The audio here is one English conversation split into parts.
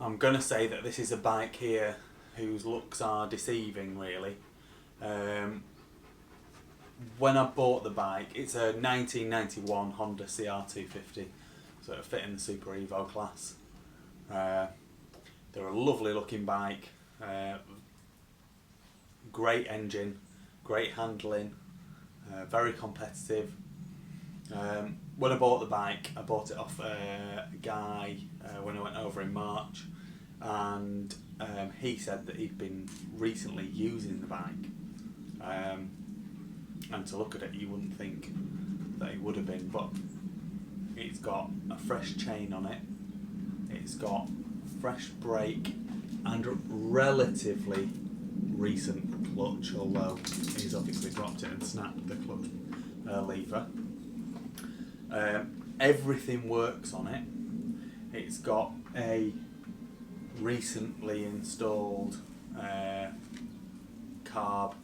I'm going to say that this is a bike here whose looks are deceiving, really. When I bought the bike, it's a 1991 Honda CR250, so it'll fit in the Super Evo class. They're a lovely looking bike, great engine, great handling, very competitive. When I bought the bike, I bought it off a guy when I went over in March, and he said that he'd been recently using the bike. And to look at it, you wouldn't think that he would have been, but it's got a fresh chain on it, it's got fresh brake, and a relatively recent clutch, although he's obviously dropped it and snapped the clutch lever. Everything works on it. It's got a recently installed carb,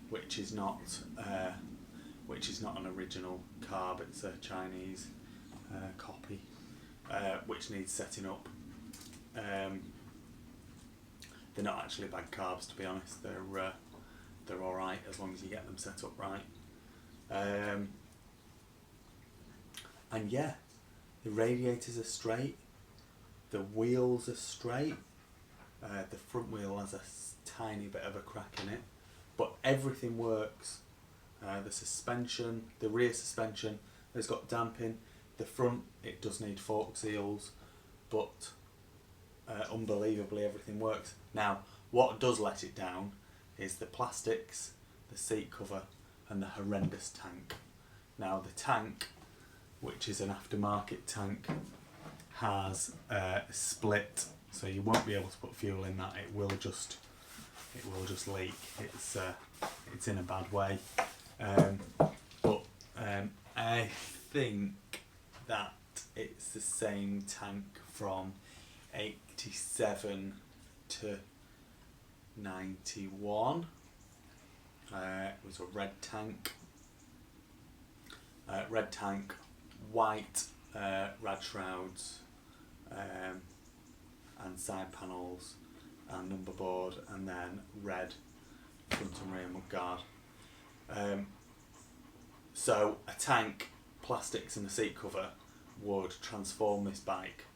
which is not an original carb. It's a Chinese copy, which needs setting up. They're not actually bad carbs, to be honest. They're all right as long as you get them set up right. And yeah, the radiators are straight, the wheels are straight, the front wheel has a tiny bit of a crack in it, but everything works. The suspension, the rear suspension has got damping, the front, it does need fork seals, but unbelievably everything works. Now, what does let it down is the plastics, the seat cover, and the horrendous tank. Now, the tank, which is an aftermarket tank, has a split, so you won't be able to put fuel in that. It will just leak. It's in a bad way. But I think that it's the same tank from 87 to 91. It was a red tank. White rad shrouds, and side panels and number board, and then red front and rear mudguard. So a tank, plastics and a seat cover would transform this bike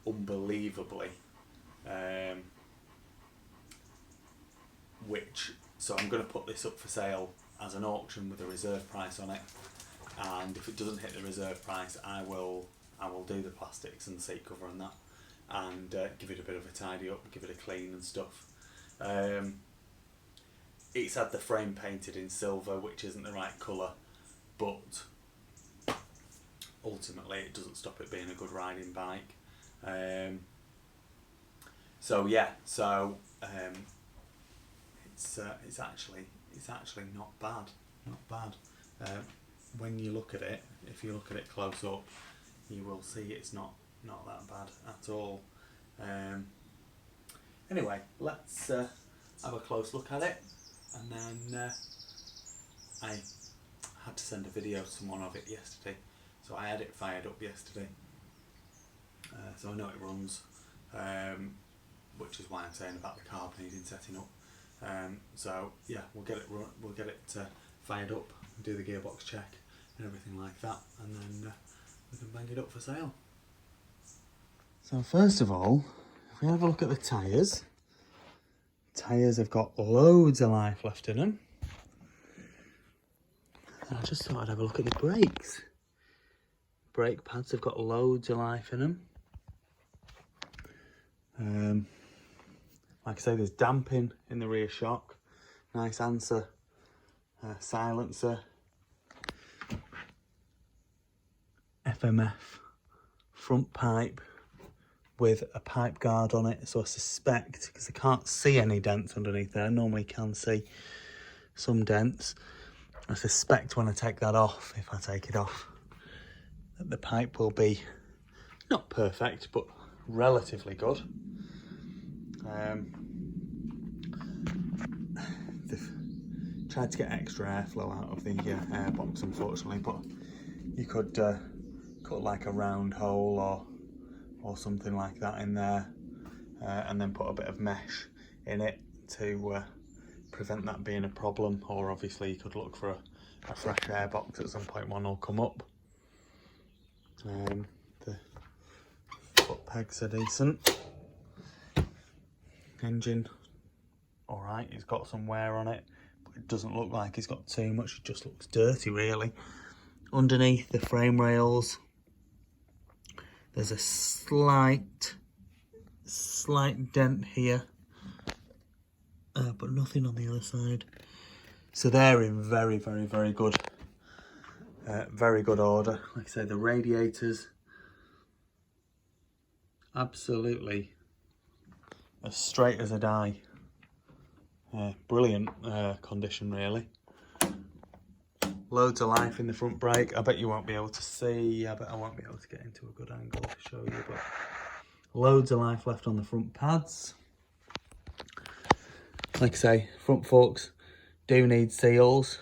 unbelievably. So I'm going to put this up for sale as an auction with a reserve price on it, and if it doesn't hit the reserve price, I will do the plastics and the seat cover and that, and give it a bit of a tidy up, give it a clean and stuff. It's had the frame painted in silver, which isn't the right colour, but ultimately it doesn't stop it being a good riding bike. It's actually not bad. When you look at it, if you look at it close up, you will see it's not that bad at all. Anyway, let's have a close look at it, and then I had to send a video to someone of it yesterday, so I had it fired up yesterday, so I know it runs, which is why I'm saying about the carb needing setting up. So yeah, we'll get it fired up, do the gearbox check and everything like that, and then we can bang it up for sale. So first of all, if we have a look at the tyres have got loads of life left in them. And I just thought I'd have a look at the brakes. Brake pads have got loads of life in them. Like I say, there's damping in the rear shock, nice answer, silencer, FMF front pipe with a pipe guard on it, so I suspect, because I can't see any dents underneath there, I normally can see some dents, I suspect when I take that off, if I take it off, that the pipe will be not perfect but relatively good. They've tried to get extra airflow out of the airbox, unfortunately, but you could cut like a round hole or something like that in there and then put a bit of mesh in it to prevent that being a problem. Or obviously you could look for a fresh air box at some point, one will come up. The foot pegs are decent. Engine, alright, it's got some wear on it, but it doesn't look like it's got too much, it just looks dirty really. Underneath the frame rails, there's a slight dent here, but nothing on the other side. So they're in very good order. Like I say, the radiators, absolutely as straight as a die. Brilliant condition really. Loads of life in the front brake. I bet you won't be able to see, I bet I won't be able to get into a good angle to show you, but loads of life left on the front pads. Like I say, front forks do need seals.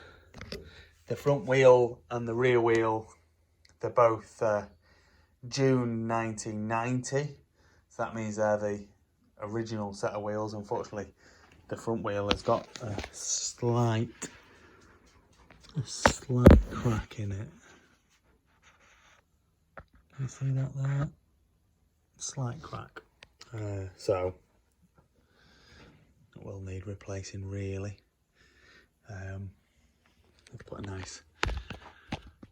The front wheel and the rear wheel, they're both June 1990, so that means they're the original set of wheels. Unfortunately, the front wheel has got a slight crack in it. Can you see that there? Slight crack. So it will need replacing really. Let's put a nice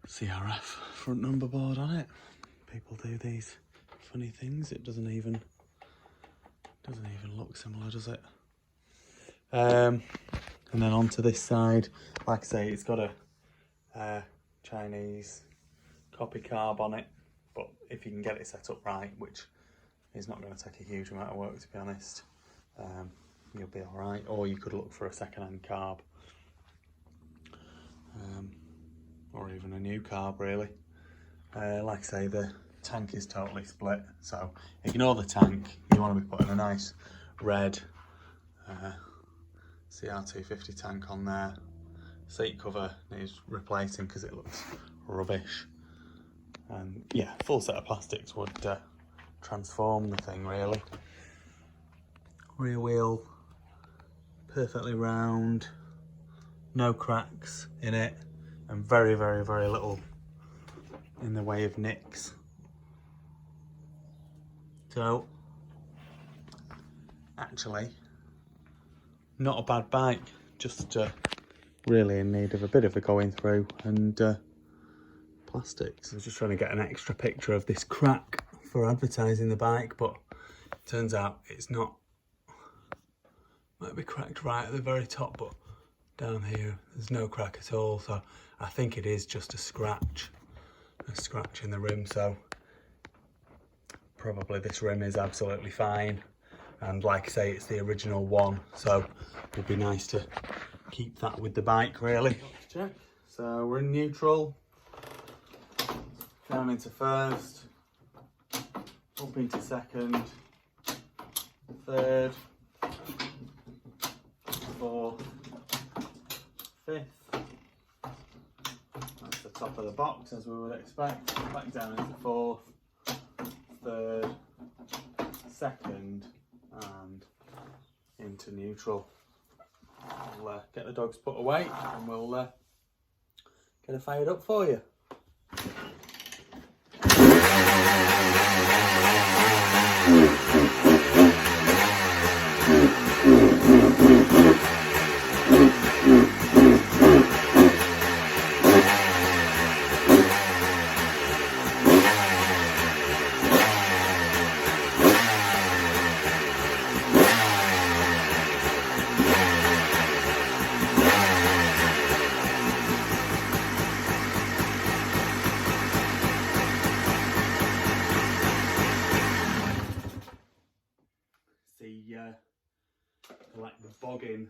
CRF front number board on it. People do these funny things. It doesn't even look similar, does it? And then onto this side, like I say, it's got a Chinese copy carb on it, but if you can get it set up right, which is not going to take a huge amount of work to be honest, you'll be all right. Or you could look for a second-hand carb, or even a new carb really. Like I say, the tank is totally split, so ignore the tank. You want to be putting a nice red CR250 tank on there. Seat cover needs replacing because it looks rubbish, and yeah, full set of plastics would transform the thing really. Rear wheel perfectly round, no cracks in it, and very little in the way of nicks. So actually not a bad bike, just really in need of a bit of a going through and plastics. I was just trying to get an extra picture of this crack for advertising the bike, but it turns out it's not. Might be cracked right at the very top, but down here there's no crack at all, so I think it is just a scratch in the rim. So probably this rim is absolutely fine, and like I say, it's the original one, so it'd be nice to keep that with the bike really. Check. So we're in neutral, down into first, up into second, third, fourth, fifth. That's the top of the box as we would expect. Back down into fourth, third, second, and into neutral. We'll get the dogs put away and we'll get it fired up for you. Like the bogging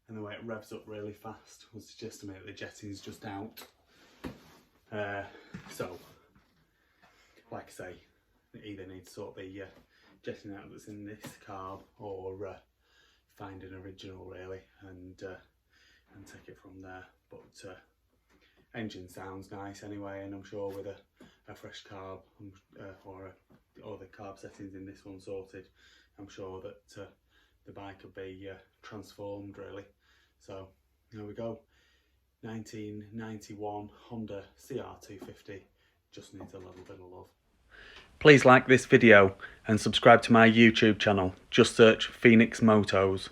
and the way it revs up really fast would suggest to me that the jetting's just out. So, like I say, it either needs to sort the jetting out that's in this carb, or find an original really and take it from there. But engine sounds nice anyway, and I'm sure with a fresh carb or all the carb settings in this one sorted, I'm sure that the bike will be transformed really. So there we go, 1991 Honda CR250, just needs a little bit of love. Please like this video and subscribe to my YouTube channel, just search Phoenix Motos.